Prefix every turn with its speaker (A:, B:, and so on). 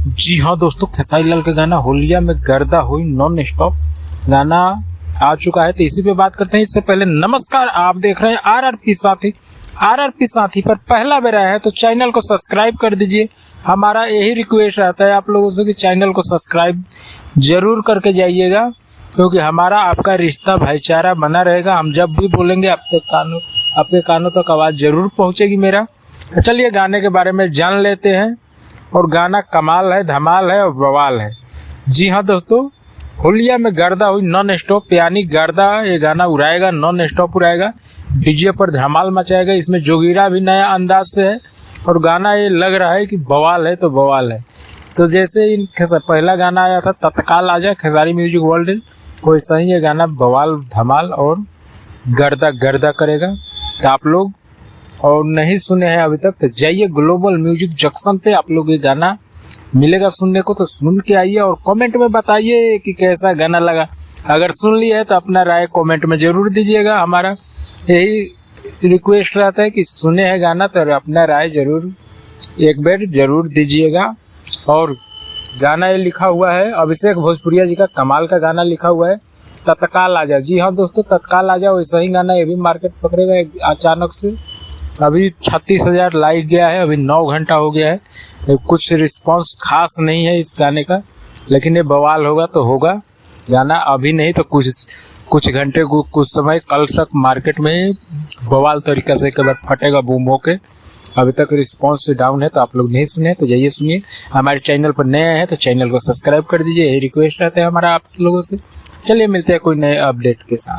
A: जी हाँ दोस्तों, खेसारी लाल का गाना होलिया में गर्दा हुई नॉन स्टॉप गाना आ चुका है, तो इसी पे बात करते हैं। इससे पहले नमस्कार, आप देख रहे हैं आरआरपी साथी। आरआरपी साथी पर पहला बार आया है तो चैनल को सब्सक्राइब कर दीजिए। हमारा यही रिक्वेस्ट रहता है आप लोगों से कि चैनल को सब्सक्राइब जरूर करके जाइएगा, क्योंकि हमारा आपका रिश्ता भाईचारा बना रहेगा। हम जब भी बोलेंगे आपके कानों तक आवाज़ जरूर पहुँचेगी मेरा। चलिए गाने के बारे में जान लेते हैं। और गाना कमाल है, धमाल है और बवाल है। जी हाँ दोस्तों, होलिया में गर्दा हुई नॉन स्टॉप, यानी गर्दा ये गाना उड़ाएगा, नॉन स्टॉप उड़ाएगा, डीजे पर धमाल मचाएगा। इसमें जोगीरा भी नया अंदाज से है और गाना ये लग रहा है कि बवाल है तो बवाल है। तो जैसे पहला गाना आया था तत्काल आजा खेसारी म्यूजिक वर्ल्ड, वैसा ही ये गाना बवाल धमाल और गर्दा गर्दा करेगा। तो आप लोग और नहीं सुने हैं अभी तक तो जाइए ग्लोबल म्यूजिक जंक्शन पे, आप लोग ये गाना मिलेगा सुनने को, तो सुन के आइए और कमेंट में बताइए कि कैसा गाना लगा। अगर सुन लिया है तो अपना राय कमेंट में जरूर दीजिएगा। हमारा यही रिक्वेस्ट रहता है कि सुने हैं गाना तो अपना राय जरूर एक बार जरूर दीजिएगा। और गाना ये लिखा हुआ है अभिषेक भोजपुरिया जी का, कमाल का गाना लिखा हुआ है तत्काल आजा। जी हाँ दोस्तों, तत्काल आजा वैसा ही गाना ये भी मार्केट पकड़ेगा अचानक से। अभी 36,000 लाइक गया है, अभी 9 घंटा हो गया है, कुछ रिस्पांस खास नहीं है इस गाने का, लेकिन ये बवाल होगा तो होगा गाना। अभी नहीं तो कुछ घंटे कुछ समय कल तक मार्केट में बवाल तरीका से एक बार फटेगा बूम होके। अभी तक रिस्पांस डाउन है तो आप लोग नहीं सुने तो जाइए सुनिए। हमारे चैनल पर नए हैं तो चैनल को सब्सक्राइब कर दीजिए, यही रिक्वेस्ट रहता है हमारा आप लोगों से। चलिए मिलते हैं कोई नए अपडेट के साथ।